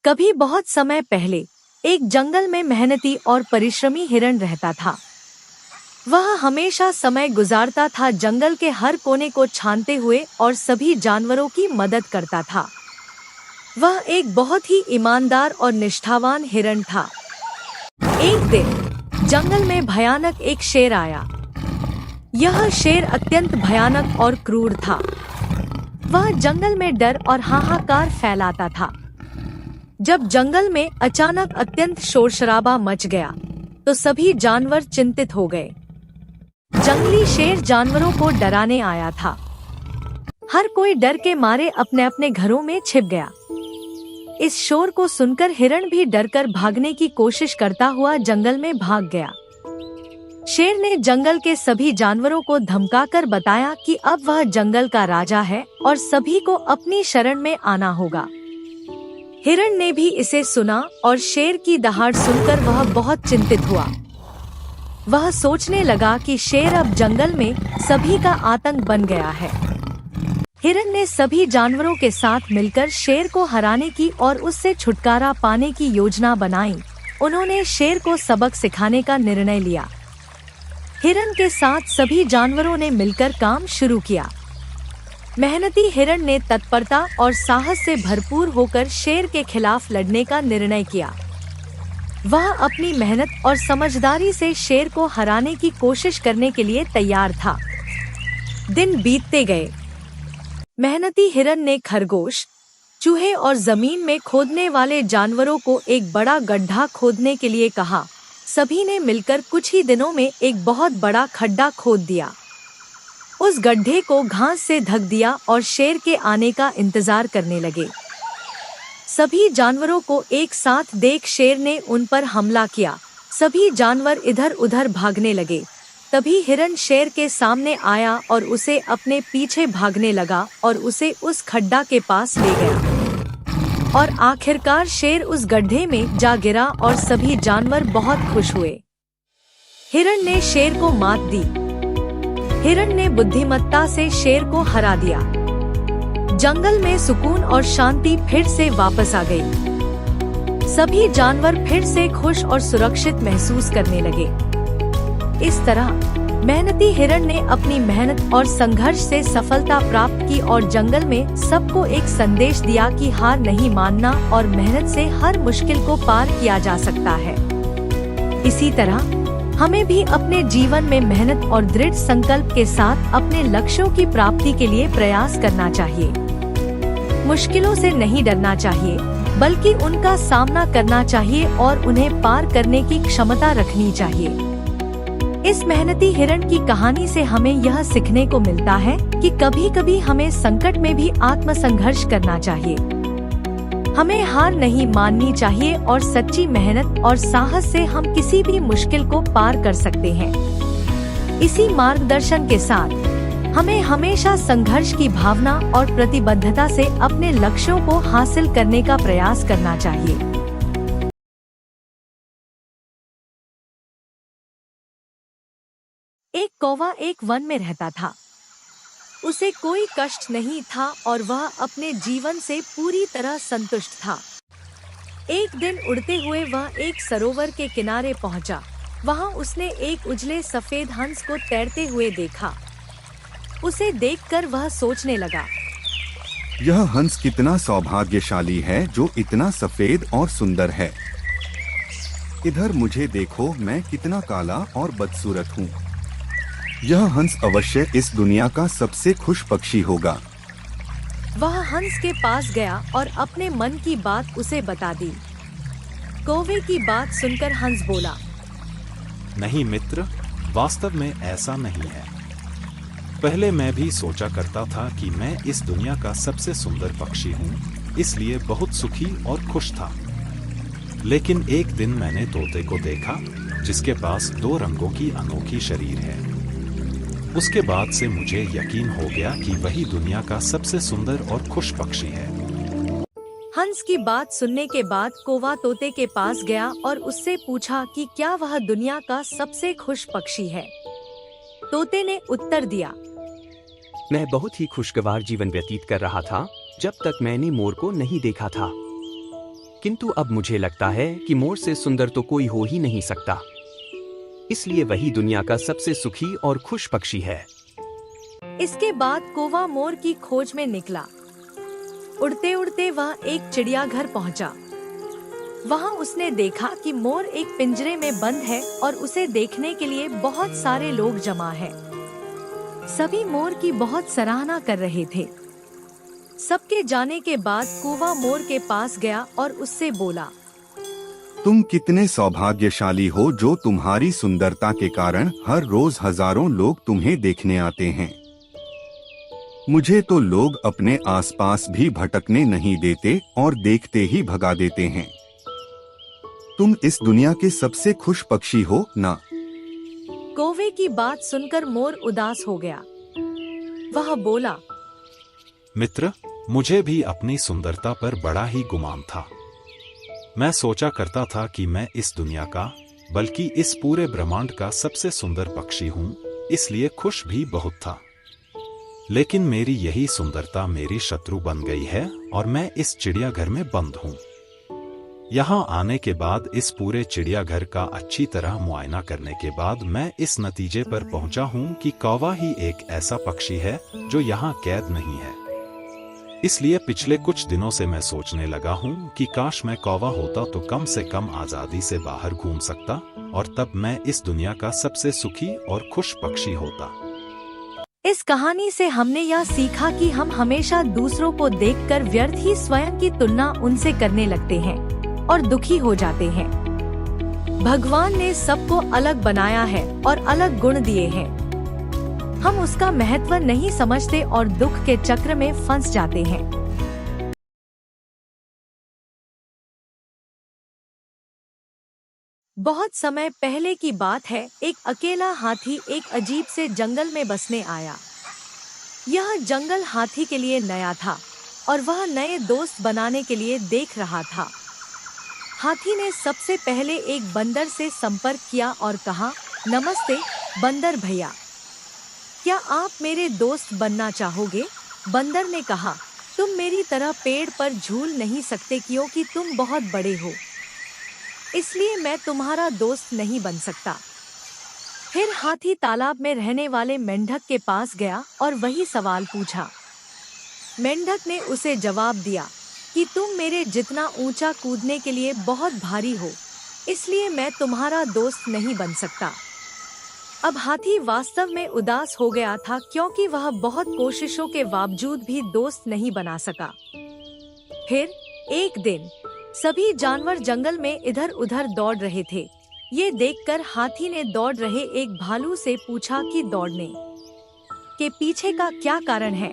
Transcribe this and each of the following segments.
कभी बहुत समय पहले एक जंगल में मेहनती और परिश्रमी हिरण रहता था। वह हमेशा समय गुजारता था, जंगल के हर कोने को छानते हुए और सभी जानवरों की मदद करता था। वह एक बहुत ही ईमानदार और निष्ठावान हिरण था। एक दिन जंगल में भयानक एक शेर आया। यह शेर अत्यंत भयानक और क्रूर था। वह जंगल में डर और हाहाकार फैलाता था। जब जंगल में अचानक अत्यंत शोरशराबा मच गया तो सभी जानवर चिंतित हो गए। जंगली शेर जानवरों को डराने आया था। हर कोई डर के मारे अपने अपने घरों में छिप गया। इस शोर को सुनकर हिरण भी डरकर भागने की कोशिश करता हुआ जंगल में भाग गया। शेर ने जंगल के सभी जानवरों को धमकाकर बताया कि अब वह जंगल का राजा है और सभी को अपनी शरण में आना होगा। हिरण ने भी इसे सुना और शेर की दहाड़ सुनकर वह बहुत चिंतित हुआ। वह सोचने लगा कि शेर अब जंगल में सभी का आतंक बन गया है। हिरण ने सभी जानवरों के साथ मिलकर शेर को हराने की और उससे छुटकारा पाने की योजना बनाई। उन्होंने शेर को सबक सिखाने का निर्णय लिया। हिरण के साथ सभी जानवरों ने मिलकर काम शुरू किया। मेहनती हिरण ने तत्परता और साहस से भरपूर होकर शेर के खिलाफ लड़ने का निर्णय किया। वह अपनी मेहनत और समझदारी से शेर को हराने की कोशिश करने के लिए तैयार था। दिन बीतते गए। मेहनती हिरण ने खरगोश, चूहे और जमीन में खोदने वाले जानवरों को एक बड़ा गड्ढा खोदने के लिए कहा। सभी ने मिलकर कुछ ही दिनों में एक बहुत बड़ा खड्डा खोद दिया। उस गड्ढे को घास से ढक दिया और शेर के आने का इंतजार करने लगे। सभी जानवरों को एक साथ देख शेर ने उन पर हमला किया। सभी जानवर इधर उधर भागने लगे। तभी हिरण शेर के सामने आया और उसे अपने पीछे भागने लगा और उसे उस खड्डा के पास ले गया। और आखिरकार शेर उस गड्ढे में जा गिरा और सभी जानवर बहुत खुश हुए। हिरण ने शेर को मात दी। हिरण ने बुद्धिमत्ता से शेर को हरा दिया। जंगल में सुकून और शांति फिर से वापस आ गई। सभी जानवर फिर से खुश और सुरक्षित महसूस करने लगे। इस तरह मेहनती हिरण ने अपनी मेहनत और संघर्ष से सफलता प्राप्त की और जंगल में सबको एक संदेश दिया कि हार नहीं मानना और मेहनत से हर मुश्किल को पार किया जा सकता है। इसी तरह हमें भी अपने जीवन में मेहनत और दृढ़ संकल्प के साथ अपने लक्ष्यों की प्राप्ति के लिए प्रयास करना चाहिए। मुश्किलों से नहीं डरना चाहिए, बल्कि उनका सामना करना चाहिए और उन्हें पार करने की क्षमता रखनी चाहिए। इस मेहनती हिरण की कहानी से हमें यह सीखने को मिलता है कि कभी-कभी हमें संकट में भी आत्मसंघर्ष करना चाहिए। हमें हार नहीं माननी चाहिए और सच्ची मेहनत और साहस से हम किसी भी मुश्किल को पार कर सकते हैं। इसी मार्गदर्शन के साथ हमें हमेशा संघर्ष की भावना और प्रतिबद्धता से अपने लक्ष्यों को हासिल करने का प्रयास करना चाहिए। एक कौवा एक वन में रहता था। उसे कोई कष्ट नहीं था और वह अपने जीवन से पूरी तरह संतुष्ट था। एक दिन उड़ते हुए वह एक सरोवर के किनारे पहुंचा। वहां उसने एक उजले सफेद हंस को तैरते हुए देखा। उसे देखकर वह सोचने लगा, यह हंस कितना सौभाग्यशाली है जो इतना सफेद और सुंदर है। इधर मुझे देखो, मैं कितना काला और बदसूरत हूँ। यह हंस अवश्य इस दुनिया का सबसे खुश पक्षी होगा। वह हंस के पास गया और अपने मन की बात उसे बता दी। कौवे की बात सुनकर हंस बोला, नहीं मित्र, वास्तव में ऐसा नहीं है। पहले मैं भी सोचा करता था कि मैं इस दुनिया का सबसे सुंदर पक्षी हूँ, इसलिए बहुत सुखी और खुश था। लेकिन एक दिन मैंने तोते को देखा जिसके पास 2 रंगों की अनोखी शरीर है। उसके बाद से मुझे यकीन हो गया कि वही दुनिया का सबसे सुंदर और खुश पक्षी है। हंस की बात सुनने के बाद कौवा तोते के पास गया और उससे पूछा कि क्या वह दुनिया का सबसे खुश पक्षी है। तोते ने उत्तर दिया, मैं बहुत ही खुशगवार जीवन व्यतीत कर रहा था जब तक मैंने मोर को नहीं देखा था। किंतु अब मुझे लगता है कि मोर से सुंदर तो कोई हो ही नहीं सकता। इसलिए वही दुनिया का सबसे सुखी और खुश पक्षी है। इसके बाद कौवा मोर की खोज में निकला। उड़ते उड़ते वह एक चिड़ियाघर पहुंचा। वहां उसने देखा कि मोर एक पिंजरे में बंद है और उसे देखने के लिए बहुत सारे लोग जमा हैं। सभी मोर की बहुत सराहना कर रहे थे। सबके जाने के बाद कौवा मोर के पास गया और उससे बोला, तुम कितने सौभाग्यशाली हो जो तुम्हारी सुंदरता के कारण हर रोज हजारों लोग तुम्हें देखने आते हैं। मुझे तो लोग अपने आसपास भी भटकने नहीं देते और देखते ही भगा देते हैं। तुम इस दुनिया के सबसे खुश पक्षी हो ना। कौवे की बात सुनकर मोर उदास हो गया। वह बोला, मित्र, मुझे भी अपनी सुंदरता पर बड़ा ही गुमान था। मैं सोचा करता था कि मैं इस दुनिया का, बल्कि इस पूरे ब्रह्मांड का सबसे सुंदर पक्षी हूँ, इसलिए खुश भी बहुत था। लेकिन मेरी यही सुंदरता मेरी शत्रु बन गई है और मैं इस चिड़ियाघर में बंद हूँ। यहाँ आने के बाद इस पूरे चिड़ियाघर का अच्छी तरह मुआयना करने के बाद मैं इस नतीजे पर पहुँचा हूँ कि कौवा ही एक ऐसा पक्षी है जो यहाँ कैद नहीं है। इसलिए पिछले कुछ दिनों से मैं सोचने लगा हूँ कि काश मैं कौवा होता तो कम से कम आजादी से बाहर घूम सकता और तब मैं इस दुनिया का सबसे सुखी और खुश पक्षी होता। इस कहानी से हमने यह सीखा कि हम हमेशा दूसरों को देखकर व्यर्थ ही स्वयं की तुलना उनसे करने लगते हैं और दुखी हो जाते हैं। भगवान ने सबको अलग बनाया है और अलग गुण दिए हैं। हम उसका महत्व नहीं समझते और दुख के चक्र में फंस जाते हैं। बहुत समय पहले की बात है, एक अकेला हाथी एक अजीब से जंगल में बसने आया। यह जंगल हाथी के लिए नया था और वह नए दोस्त बनाने के लिए देख रहा था। हाथी ने सबसे पहले एक बंदर से संपर्क किया और कहा, नमस्ते बंदर भैया, क्या आप मेरे दोस्त बनना चाहोगे? बंदर ने कहा, तुम मेरी तरह पेड़ पर झूल नहीं सकते क्योंकि तुम बहुत बड़े हो, इसलिए मैं तुम्हारा दोस्त नहीं बन सकता। फिर हाथी तालाब में रहने वाले मेंढक के पास गया और वही सवाल पूछा। मेंढक ने उसे जवाब दिया कि तुम मेरे जितना ऊंचा कूदने के लिए बहुत भारी हो, इसलिए मैं तुम्हारा दोस्त नहीं बन सकता। अब हाथी वास्तव में उदास हो गया था क्योंकि वह बहुत कोशिशों के बावजूद भी दोस्त नहीं बना सका। फिर एक दिन सभी जानवर जंगल में इधर उधर दौड़ रहे थे। ये देखकर हाथी ने दौड़ रहे एक भालू से पूछा कि दौड़ने के पीछे का क्या कारण है?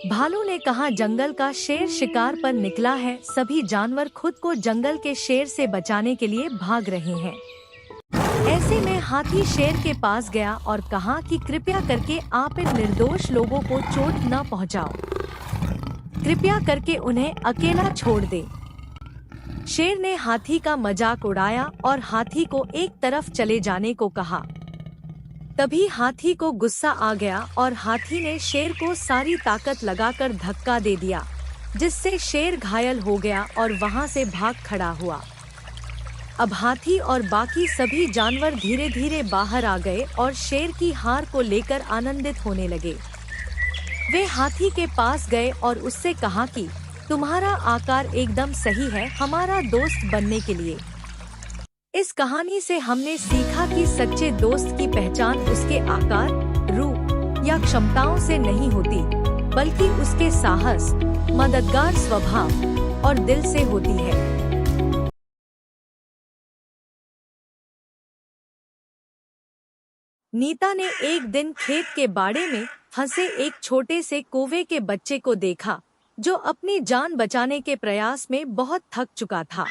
भालू ने कहा, जंगल का शेर शिकार पर निकला है। सभी जानवर खुद को जंगल के शेर से बचाने के लिए भाग रहे हैं। ऐसे में हाथी शेर के पास गया और कहा कि कृपया करके आप इन निर्दोष लोगों को चोट न पहुंचाओ। कृपया करके उन्हें अकेला छोड़ दे। शेर ने हाथी का मजाक उड़ाया और हाथी को एक तरफ चले जाने को कहा। तभी हाथी को गुस्सा आ गया और हाथी ने शेर को सारी ताकत लगाकर धक्का दे दिया, जिससे शेर घायल हो गया और वहां से भाग खड़ा हुआ। अब हाथी और बाकी सभी जानवर धीरे धीरे बाहर आ गए और शेर की हार को लेकर आनंदित होने लगे। वे हाथी के पास गए और उससे कहा कि तुम्हारा आकार एकदम सही है हमारा दोस्त बनने के लिए। इस कहानी से हमने सीखा कि सच्चे दोस्त की पहचान उसके आकार, रूप या क्षमताओं से नहीं होती, बल्कि उसके साहस, मददगार स्वभाव और दिल से होती है। नीता ने एक दिन खेत के बाड़े में फंसे एक छोटे से कौवे के बच्चे को देखा, जो अपनी जान बचाने के प्रयास में बहुत थक चुका था।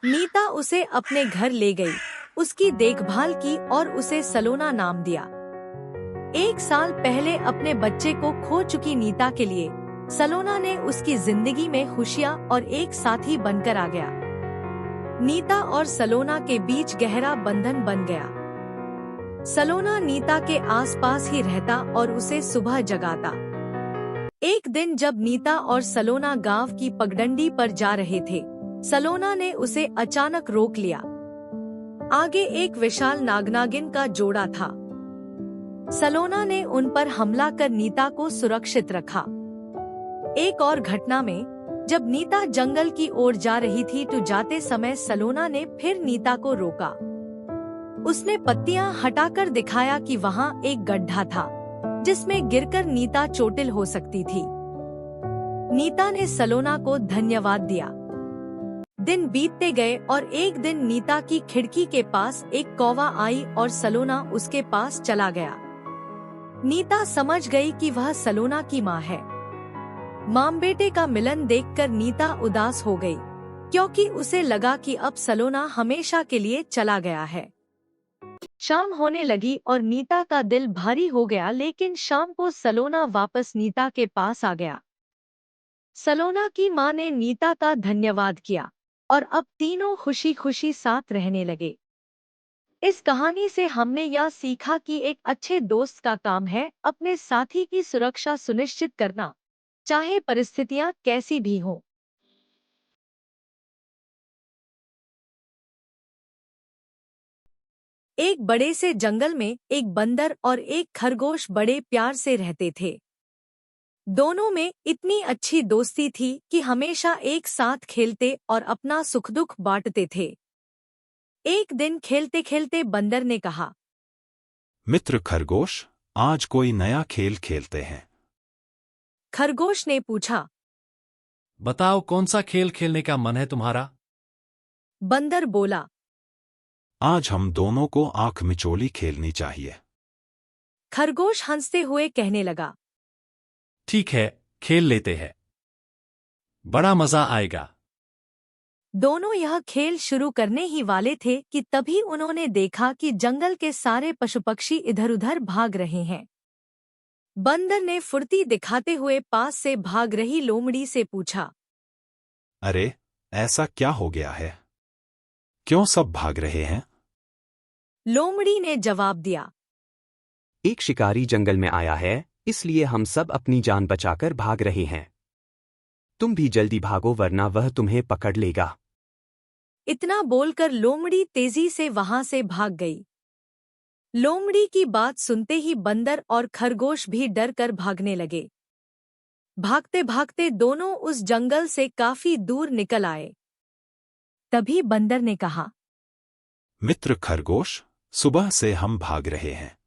नीता उसे अपने घर ले गई, उसकी देखभाल की और उसे सलोना नाम दिया। एक साल पहले अपने बच्चे को खो चुकी नीता के लिए सलोना ने उसकी जिंदगी में खुशियां और एक साथी बनकर आ गया। नीता और सलोना के बीच गहरा बंधन बन गया। सलोना नीता के आसपास ही रहता और उसे सुबह जगाता। एक दिन जब नीता और सलोना गांव की पगडंडी पर जा रहे थे, सलोना ने उसे अचानक रोक लिया। आगे एक विशाल नागनागिन का जोड़ा था। सलोना ने उन पर हमला कर नीता को सुरक्षित रखा। एक और घटना में, जब नीता जंगल की ओर जा रही थी तो जाते समय सलोना ने फिर नीता को रोका। उसने पत्तियां हटाकर दिखाया कि वहां एक गड्ढा था जिसमें गिरकर नीता चोटिल हो सकती थी। नीता ने सलोना को धन्यवाद दिया। दिन बीतते गए और एक दिन नीता की खिड़की के पास एक कौवा आई और सलोना उसके पास चला गया। नीता समझ गई कि वह सलोना की माँ है। माम बेटे का मिलन देखकर नीता उदास हो गई, क्योंकि उसे लगा कि अब सलोना हमेशा के लिए चला गया है। शाम होने लगी और नीता का दिल भारी हो गया, लेकिन शाम को सलोना वापस नीता के पास आ गया। सलोना की माँ ने नीता का धन्यवाद किया और अब तीनों खुशी खुशी साथ रहने लगे। इस कहानी से हमने यह सीखा कि एक अच्छे दोस्त का काम है अपने साथी की सुरक्षा सुनिश्चित करना, चाहे परिस्थितियां कैसी भी हों। एक बड़े से जंगल में एक बंदर और एक खरगोश बड़े प्यार से रहते थे। दोनों में इतनी अच्छी दोस्ती थी कि हमेशा एक साथ खेलते और अपना सुख दुख बांटते थे। एक दिन खेलते खेलते बंदर ने कहा, मित्र खरगोश, आज कोई नया खेल खेलते हैं। खरगोश ने पूछा। बताओ, कौन सा खेल खेलने का मन है तुम्हारा? बंदर बोला। आज हम दोनों को आंख मिचोली खेलनी चाहिए। खरगोश हंसते हुए कहने लगा। ठीक है, खेल लेते हैं। बड़ा मजा आएगा। दोनों यह खेल शुरू करने ही वाले थे कि तभी उन्होंने देखा कि जंगल के सारे पशु पक्षी इधर-उधर भाग रहे हैं। बंदर ने फुर्ती दिखाते हुए पास से भाग रही लोमड़ी से पूछा। अरे, ऐसा क्या हो गया है? क्यों सब भाग रहे हैं? लोमड़ी ने जवाब दिया। एक शिकारी जंगल में आया है, इसलिए हम सब अपनी जान बचाकर भाग रहे हैं। तुम भी जल्दी भागो वरना वह तुम्हें पकड़ लेगा। इतना बोलकर लोमड़ी तेजी से वहां से भाग गई। लोमड़ी की बात सुनते ही बंदर और खरगोश भी डर कर भागने लगे। भागते भागते दोनों उस जंगल से काफी दूर निकल आए। तभी बंदर ने कहा। मित्र खरगोश, सुबह से हम भाग रहे हैं।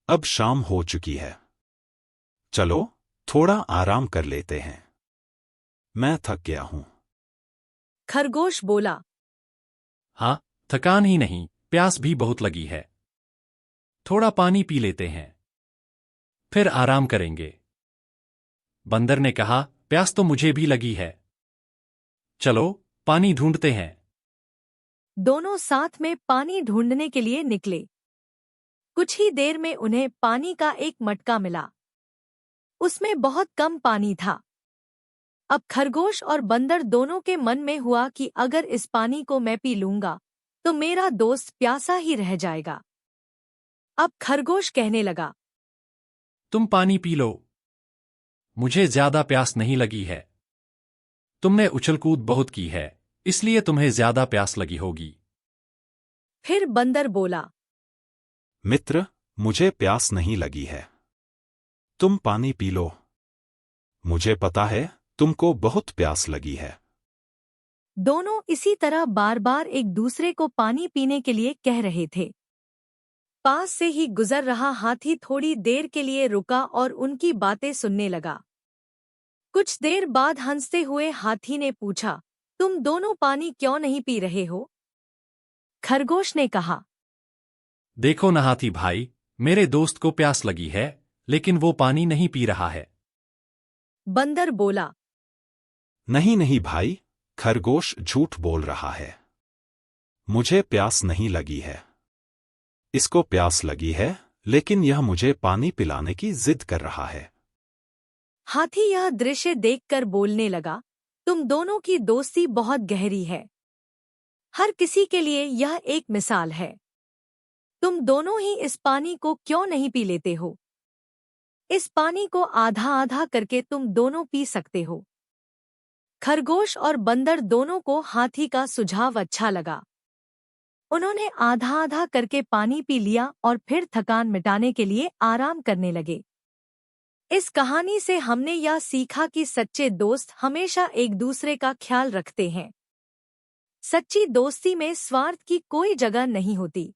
अब शाम हो चुकी है। चलो, थोड़ा आराम कर लेते हैं। मैं थक गया हूं। खरगोश बोला। हाँ, थकान ही नहीं, प्यास भी बहुत लगी है। थोड़ा पानी पी लेते हैं, फिर आराम करेंगे। बंदर ने कहा, प्यास तो मुझे भी लगी है। चलो, पानी ढूंढते हैं। दोनों साथ में पानी ढूंढने के लिए निकले। कुछ ही देर में उन्हें पानी का एक मटका मिला। उसमें बहुत कम पानी था। अब खरगोश और बंदर दोनों के मन में हुआ कि अगर इस पानी को मैं पी लूंगा तो मेरा दोस्त प्यासा ही रह जाएगा। अब खरगोश कहने लगा। तुम पानी पी लो, मुझे ज्यादा प्यास नहीं लगी है। तुमने उछलकूद बहुत की है, इसलिए तुम्हें ज्यादा प्यास लगी होगी। फिर बंदर बोला। मित्र, मुझे प्यास नहीं लगी है। तुम पानी पी लो। मुझे पता है तुमको बहुत प्यास लगी है। दोनों इसी तरह बार बार एक दूसरे को पानी पीने के लिए कह रहे थे। पास से ही गुजर रहा हाथी थोड़ी देर के लिए रुका और उनकी बातें सुनने लगा। कुछ देर बाद हंसते हुए हाथी ने पूछा, तुम दोनों पानी क्यों नहीं पी रहे हो? खरगोश ने कहा। देखो न हाथी भाई, मेरे दोस्त को प्यास लगी है, लेकिन वो पानी नहीं पी रहा है। बंदर बोला। नहीं नहीं भाई, खरगोश झूठ बोल रहा है। मुझे प्यास नहीं लगी है। इसको प्यास लगी है, लेकिन यह मुझे पानी पिलाने की जिद कर रहा है। हाथी यह दृश्य देखकर बोलने लगा, तुम दोनों की दोस्ती बहुत गहरी है। हर किसी के लिए यह एक मिसाल है। तुम दोनों ही इस पानी को क्यों नहीं पी लेते हो? इस पानी को आधा आधा करके तुम दोनों पी सकते हो। खरगोश और बंदर दोनों को हाथी का सुझाव अच्छा लगा। उन्होंने आधा आधा करके पानी पी लिया और फिर थकान मिटाने के लिए आराम करने लगे। इस कहानी से हमने यह सीखा कि सच्चे दोस्त हमेशा एक दूसरे का ख्याल रखते हैं। सच्ची दोस्ती में स्वार्थ की कोई जगह नहीं होती।